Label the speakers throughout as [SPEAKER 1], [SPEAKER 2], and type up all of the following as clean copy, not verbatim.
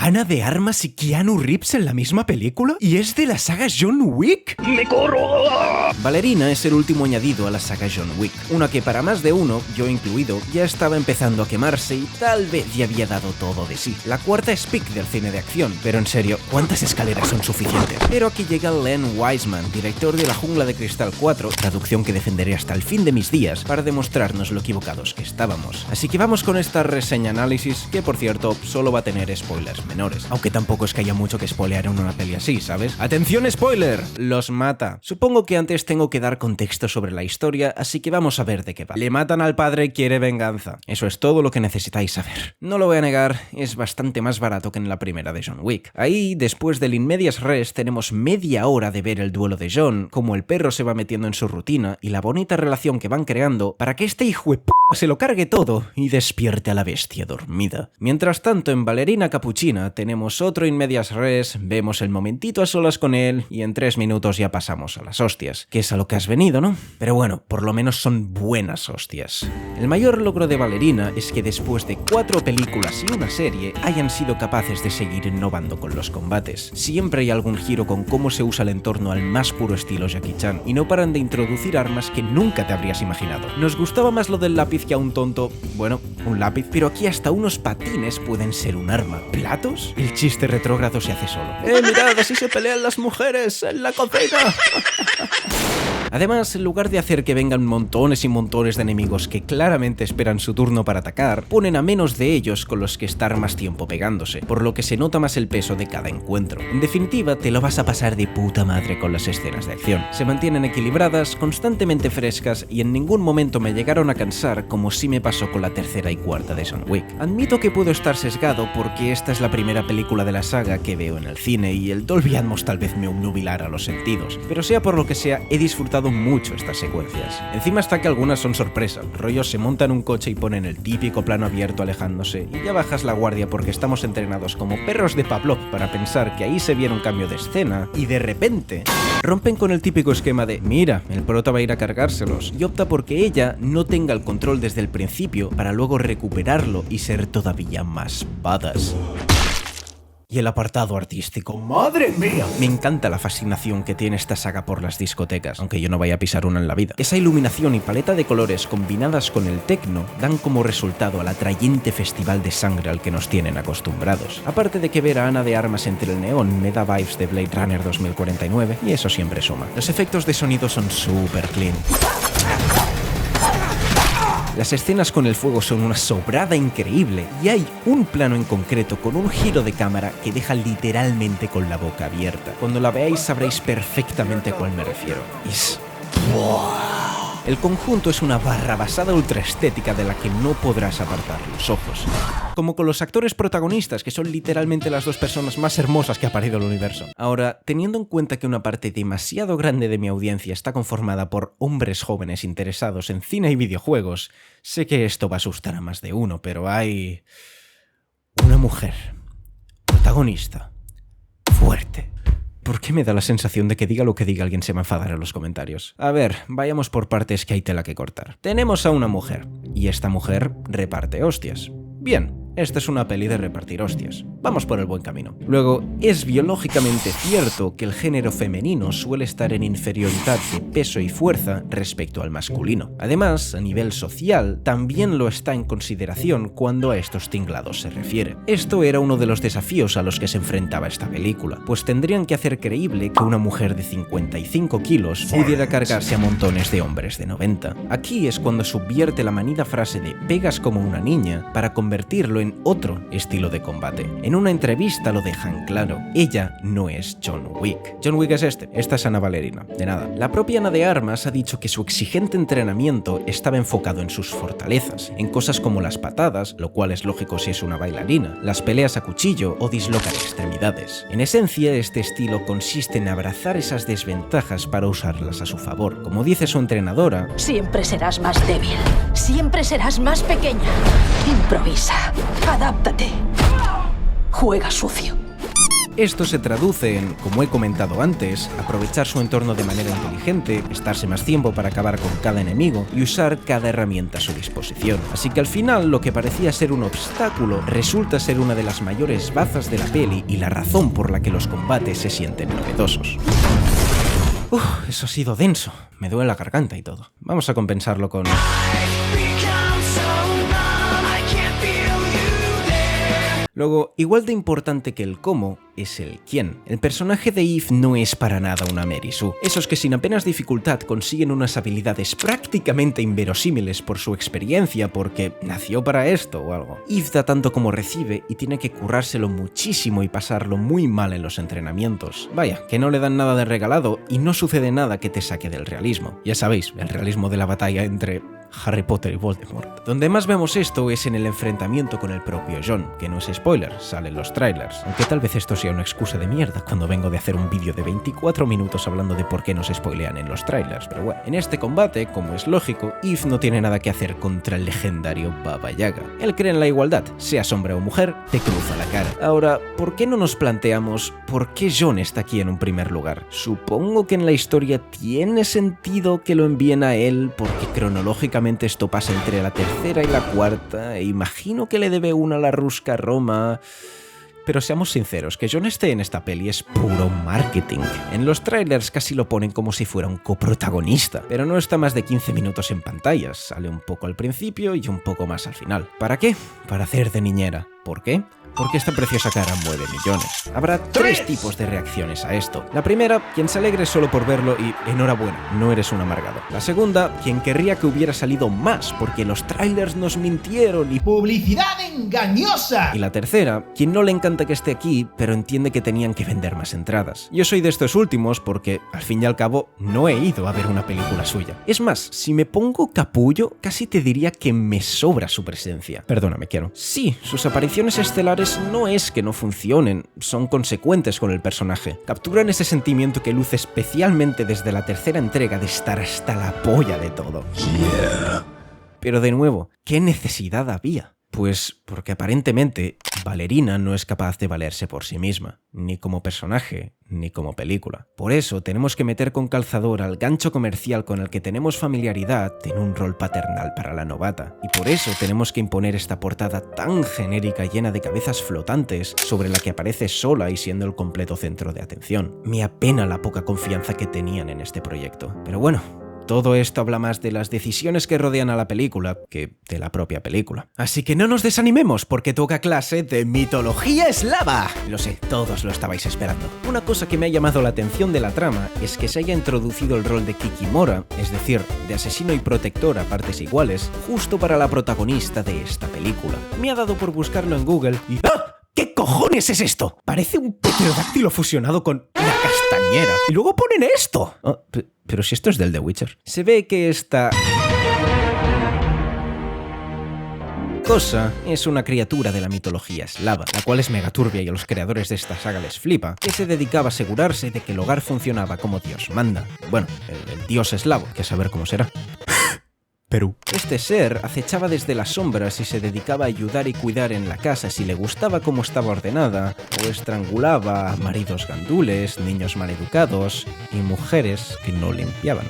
[SPEAKER 1] ¿Ana de Armas y Keanu Reeves en la misma película? ¿Y es de la saga John Wick? ¡Me corro! Ballerina es el último añadido a la saga John Wick, una que para más de uno, yo incluido, ya estaba empezando a quemarse y tal vez ya había dado todo de sí. La cuarta es peak del cine de acción, pero en serio, ¿cuántas escaleras son suficientes? Pero aquí llega Len Wiseman, director de La Jungla de Cristal 4, traducción que defenderé hasta el fin de mis días, para demostrarnos lo equivocados que estábamos. Así que vamos con esta reseña análisis, que por cierto, solo va a tener spoilers menores, aunque tampoco es que haya mucho que spoilear en una peli así, ¿sabes? ¡Atención spoiler! Los mata. Supongo que antes tengo que dar contexto sobre la historia, así que vamos a ver de qué va. Le matan al padre, quiere venganza. Eso es todo lo que necesitáis saber. No lo voy a negar, es bastante más barato que en la primera de John Wick. Ahí, después del in medias res, tenemos media hora de ver el duelo de John, cómo el perro se va metiendo en su rutina y la bonita relación que van creando para que este hijo de p*** se lo cargue todo y despierte a la bestia dormida. Mientras tanto, en Ballerina Capuchina tenemos otro in medias res, vemos el momentito a solas con él y en 3 minutos ya pasamos a las hostias, que es a lo que has venido, ¿no? Pero bueno, por lo menos son buenas hostias. El mayor logro de Ballerina es que después de 4 películas y una serie hayan sido capaces de seguir innovando con los combates. Siempre hay algún giro con cómo se usa el entorno al más puro estilo Jackie Chan y no paran de introducir armas que nunca te habrías imaginado. Nos gustaba más lo del lápiz que a un tonto, bueno, un lápiz, pero aquí hasta unos patines pueden ser un arma. ¿Platos? El chiste retrógrado se hace solo. Mirad, así se pelean las mujeres en la cocina. Además, en lugar de hacer que vengan montones y montones de enemigos que claramente esperan su turno para atacar, ponen a menos de ellos con los que estar más tiempo pegándose, por lo que se nota más el peso de cada encuentro. En definitiva, te lo vas a pasar de puta madre con las escenas de acción. Se mantienen equilibradas, constantemente frescas y en ningún momento me llegaron a cansar como sí me pasó con la tercera y cuarta de John Wick. Admito que puedo estar sesgado porque esta es la primera película de la saga que veo en el cine y el Dolby Atmos tal vez me obnubilara los sentidos, pero sea por lo que sea, he disfrutado mucho estas secuencias. Encima está que algunas son sorpresa, rollo se monta en un coche y ponen el típico plano abierto alejándose y ya bajas la guardia porque estamos entrenados como perros de Pavlov para pensar que ahí se viene un cambio de escena y de repente rompen con el típico esquema de mira, el prota va a ir a cargárselos y opta porque ella no tenga el control desde el principio para luego recuperarlo y ser todavía más badass. Y el apartado artístico, ¡madre mía! Me encanta la fascinación que tiene esta saga por las discotecas, aunque yo no vaya a pisar una en la vida. Esa iluminación y paleta de colores combinadas con el techno dan como resultado al atrayente festival de sangre al que nos tienen acostumbrados. Aparte de que ver a Ana de Armas entre el neón me da vibes de Blade Runner 2049, y eso siempre suma. Los efectos de sonido son súper clean. Las escenas con el fuego son una sobrada increíble y hay un plano en concreto con un giro de cámara que deja literalmente con la boca abierta. Cuando la veáis sabréis perfectamente a cuál me refiero. El conjunto es una barrabasada ultraestética de la que no podrás apartar los ojos. Como con los actores protagonistas, que son literalmente las 2 personas más hermosas que ha parido el universo. Ahora, teniendo en cuenta que una parte demasiado grande de mi audiencia está conformada por hombres jóvenes interesados en cine y videojuegos, sé que esto va a asustar a más de uno, pero hay una mujer protagonista fuerte. ¿Por qué me da la sensación de que diga lo que diga alguien se va a enfadar en los comentarios? A ver, vayamos por partes que hay tela que cortar. Tenemos a una mujer, y esta mujer reparte hostias. Bien, esta es una peli de repartir hostias. Vamos por el buen camino. Luego, es biológicamente cierto que el género femenino suele estar en inferioridad de peso y fuerza respecto al masculino. Además, a nivel social, también lo está en consideración cuando a estos tinglados se refiere. Esto era uno de los desafíos a los que se enfrentaba esta película, pues tendrían que hacer creíble que una mujer de 55 kilos pudiera cargarse a montones de hombres de 90. Aquí es cuando subvierte la manida frase de pegas como una niña para convertirlo en otro estilo de combate. En una entrevista lo dejan claro, ella no es John Wick. John Wick es esta es Ana Ballerina, de nada. La propia Ana de Armas ha dicho que su exigente entrenamiento estaba enfocado en sus fortalezas, en cosas como las patadas, lo cual es lógico si es una bailarina, las peleas a cuchillo o dislocar extremidades. En esencia, este estilo consiste en abrazar esas desventajas para usarlas a su favor. Como dice su entrenadora,
[SPEAKER 2] siempre serás más débil, siempre serás más pequeña. Improvisa, adáptate, juega sucio.
[SPEAKER 1] Esto se traduce en, como he comentado antes, aprovechar su entorno de manera inteligente, estarse más tiempo para acabar con cada enemigo y usar cada herramienta a su disposición. Así que al final lo que parecía ser un obstáculo resulta ser una de las mayores bazas de la peli y la razón por la que los combates se sienten novedosos. Eso ha sido denso. Me duele la garganta y todo. Vamos a compensarlo con... Luego, igual de importante que el cómo es el quién. El personaje de Eve no es para nada una Mary Sue. Esos que sin apenas dificultad consiguen unas habilidades prácticamente inverosímiles por su experiencia porque nació para esto o algo. Eve da tanto como recibe y tiene que currárselo muchísimo y pasarlo muy mal en los entrenamientos. Vaya, que no le dan nada de regalado y no sucede nada que te saque del realismo. Ya sabéis, el realismo de la batalla entre Harry Potter y Voldemort. Donde más vemos esto es en el enfrentamiento con el propio John, que no es spoiler, sale en los trailers. Aunque tal vez esto sea una excusa de mierda cuando vengo de hacer un vídeo de 24 minutos hablando de por qué nos spoilean en los trailers, pero bueno. En este combate, como es lógico, Eve no tiene nada que hacer contra el legendario Baba Yaga. Él cree en la igualdad, sea hombre o mujer, te cruza la cara. Ahora, ¿por qué no nos planteamos por qué John está aquí en un primer lugar? Supongo que en la historia tiene sentido que lo envíen a él porque cronológicamente esto pasa entre la tercera y la cuarta, e imagino que le debe una a la rusca Roma. Pero seamos sinceros, que John esté en esta peli es puro marketing. En los trailers casi lo ponen como si fuera un coprotagonista, pero no está más de 15 minutos en pantalla, sale un poco al principio y un poco más al final. ¿Para qué? Para hacer de niñera. ¿Por qué? Porque esta preciosa cara mueve millones. Habrá tres tipos de reacciones a esto. La primera, quien se alegre solo por verlo y enhorabuena, no eres un amargado. La segunda, quien querría que hubiera salido más porque los trailers nos mintieron y...
[SPEAKER 3] ¡publicidad engañosa!
[SPEAKER 1] Y la tercera, quien no le encanta que esté aquí, pero entiende que tenían que vender más entradas. Yo soy de estos últimos porque, al fin y al cabo, no he ido a ver una película suya. Es más, si me pongo capullo, casi te diría que me sobra su presencia. Perdóname, quiero. Sí, sus apariciones estelares no es que no funcionen, son consecuentes con el personaje. Capturan ese sentimiento que luce especialmente desde la tercera entrega de estar hasta la polla de todo. Yeah. Pero de nuevo, ¿qué necesidad había? Pues porque aparentemente Ballerina no es capaz de valerse por sí misma, ni como personaje, ni como película. Por eso tenemos que meter con calzador al gancho comercial con el que tenemos familiaridad en un rol paternal para la novata. Y por eso tenemos que imponer esta portada tan genérica llena de cabezas flotantes sobre la que aparece sola y siendo el completo centro de atención. Me apena la poca confianza que tenían en este proyecto. Pero bueno, todo esto habla más de las decisiones que rodean a la película que de la propia película. Así que no nos desanimemos porque toca clase de mitología eslava. Lo sé, todos lo estabais esperando. Una cosa que me ha llamado la atención de la trama es que se haya introducido el rol de Kikimora, es decir, de asesino y protector a partes iguales, justo para la protagonista de esta película. Me ha dado por buscarlo en Google y... ¡ah! ¿Qué cojones es esto? Parece un pterodáctilo fusionado con la castañera. Y luego ponen esto. Oh, pero si esto es del The Witcher. Se ve que esta cosa es una criatura de la mitología eslava, la cual es mega turbia y a los creadores de esta saga les flipa, que se dedicaba a asegurarse de que el hogar funcionaba como Dios manda. Bueno, el dios eslavo, que a saber cómo será. Perú. Este ser acechaba desde las sombras y se dedicaba a ayudar y cuidar en la casa si le gustaba cómo estaba ordenada, o estrangulaba a maridos gandules, niños maleducados y mujeres que no limpiaban.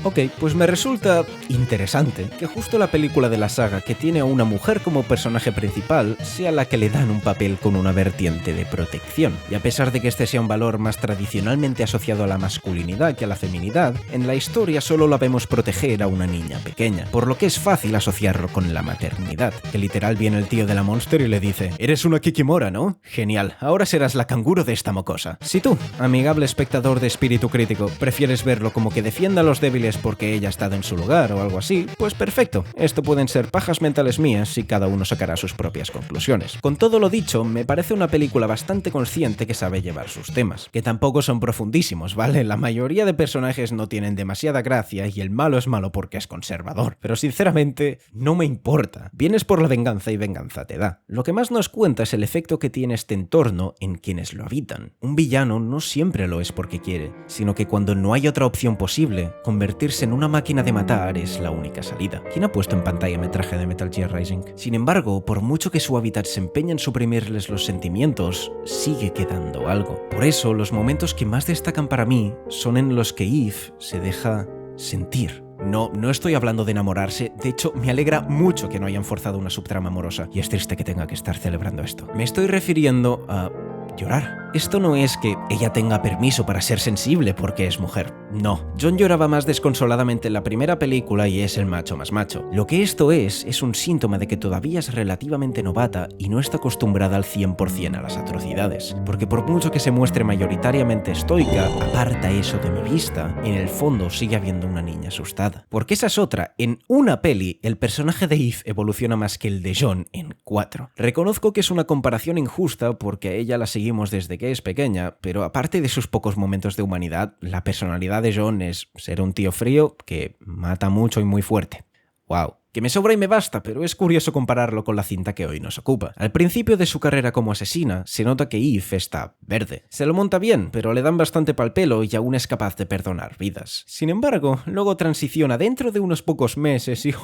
[SPEAKER 1] Ok, pues me resulta interesante que justo la película de la saga que tiene a una mujer como personaje principal sea la que le dan un papel con una vertiente de protección. Y a pesar de que este sea un valor más tradicionalmente asociado a la masculinidad que a la feminidad, en la historia solo la vemos proteger a una niña pequeña, por lo que es fácil asociarlo con la maternidad. Que literal viene el tío de la Monster y le dice: «Eres una Kikimora, ¿no? Genial, ahora serás la canguro de esta mocosa». Si tú, amigable espectador de espíritu crítico, prefieres verlo como que defienda a los débiles porque ella ha estado en su lugar o algo así, pues perfecto. Esto pueden ser pajas mentales mías y cada uno sacará sus propias conclusiones. Con todo lo dicho, me parece una película bastante consciente que sabe llevar sus temas, que tampoco son profundísimos, ¿vale? La mayoría de personajes no tienen demasiada gracia y el malo es malo porque es conservador, pero sinceramente no me importa. Vienes por la venganza y venganza te da. Lo que más nos cuenta es el efecto que tiene este entorno en quienes lo habitan. Un villano no siempre lo es porque quiere, sino que cuando no hay otra opción posible, convertirse convertirse en una máquina de matar es la única salida. ¿Quién ha puesto en pantalla metraje de Metal Gear Rising? Sin embargo, por mucho que su hábitat se empeñe en suprimirles los sentimientos, sigue quedando algo. Por eso, los momentos que más destacan para mí son en los que Eve se deja sentir. No estoy hablando de enamorarse, de hecho me alegra mucho que no hayan forzado una subtrama amorosa y es triste que tenga que estar celebrando esto. Me estoy refiriendo a llorar. Esto no es que ella tenga permiso para ser sensible porque es mujer. No. John lloraba más desconsoladamente en la primera película y es el macho más macho. Lo que esto es un síntoma de que todavía es relativamente novata y no está acostumbrada al 100% a las atrocidades. Porque por mucho que se muestre mayoritariamente estoica, aparta eso de mi vista, en el fondo sigue habiendo una niña asustada. Porque esa es otra. En una peli, el personaje de Eve evoluciona más que el de John en 4. Reconozco que es una comparación injusta porque a ella la seguimos desde que es pequeña, pero aparte de sus pocos momentos de humanidad, la personalidad de John es ser un tío frío que mata mucho y muy fuerte. ¡Wow! Que me sobra y me basta, pero es curioso compararlo con la cinta que hoy nos ocupa. Al principio de su carrera como asesina, se nota que Eve está verde. Se lo monta bien, pero le dan bastante pal pelo y aún es capaz de perdonar vidas. Sin embargo, luego transiciona dentro de unos pocos meses y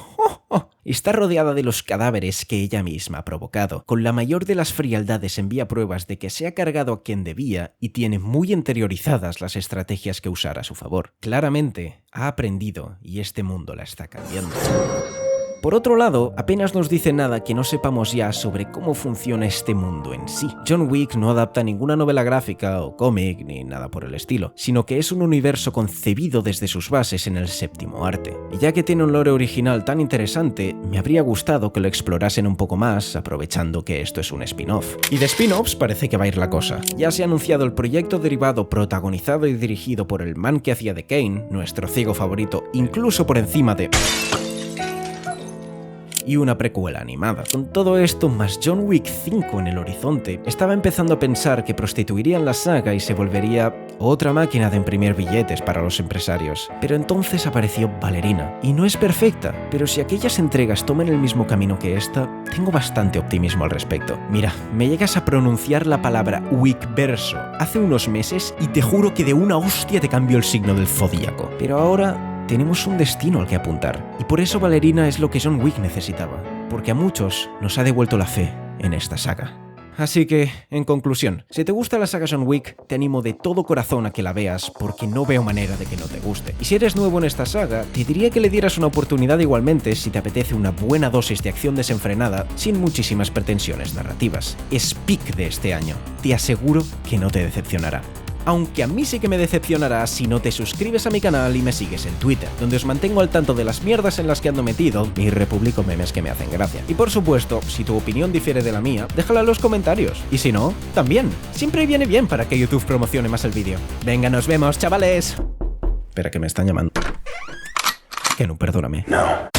[SPEAKER 1] está rodeada de los cadáveres que ella misma ha provocado. Con la mayor de las frialdades envía pruebas de que se ha cargado a quien debía y tiene muy interiorizadas las estrategias que usar a su favor. Claramente, ha aprendido y este mundo la está cambiando. Por otro lado, apenas nos dice nada que no sepamos ya sobre cómo funciona este mundo en sí. John Wick no adapta ninguna novela gráfica o cómic ni nada por el estilo, sino que es un universo concebido desde sus bases en el séptimo arte. Y ya que tiene un lore original tan interesante, me habría gustado que lo explorasen un poco más, aprovechando que esto es un spin-off. Y de spin-offs parece que va a ir la cosa. Ya se ha anunciado el proyecto derivado protagonizado y dirigido por el man que hacía de Kane, nuestro ciego favorito, incluso por encima de... y una precuela animada. Con todo esto, más John Wick 5 en el horizonte, estaba empezando a pensar que prostituirían la saga y se volvería otra máquina de imprimir billetes para los empresarios. Pero entonces apareció Ballerina, y no es perfecta, pero si aquellas entregas toman el mismo camino que esta, tengo bastante optimismo al respecto. Mira, me llegas a pronunciar la palabra Wickverso hace unos meses y te juro que de una hostia te cambio el signo del zodíaco. Pero ahora... tenemos un destino al que apuntar, y por eso Ballerina es lo que John Wick necesitaba, porque a muchos nos ha devuelto la fe en esta saga. Así que, en conclusión, si te gusta la saga John Wick, te animo de todo corazón a que la veas, porque no veo manera de que no te guste. Y si eres nuevo en esta saga, te diría que le dieras una oportunidad igualmente si te apetece una buena dosis de acción desenfrenada, sin muchísimas pretensiones narrativas. Es peak de este año. Te aseguro que no te decepcionará. Aunque a mí sí que me decepcionará si no te suscribes a mi canal y me sigues en Twitter, donde os mantengo al tanto de las mierdas en las que ando metido y republico memes que me hacen gracia. Y por supuesto, si tu opinión difiere de la mía, déjala en los comentarios. Y si no, también. Siempre viene bien para que YouTube promocione más el vídeo. Venga, nos vemos, chavales. Espera, que me están llamando. Que no, perdóname. No.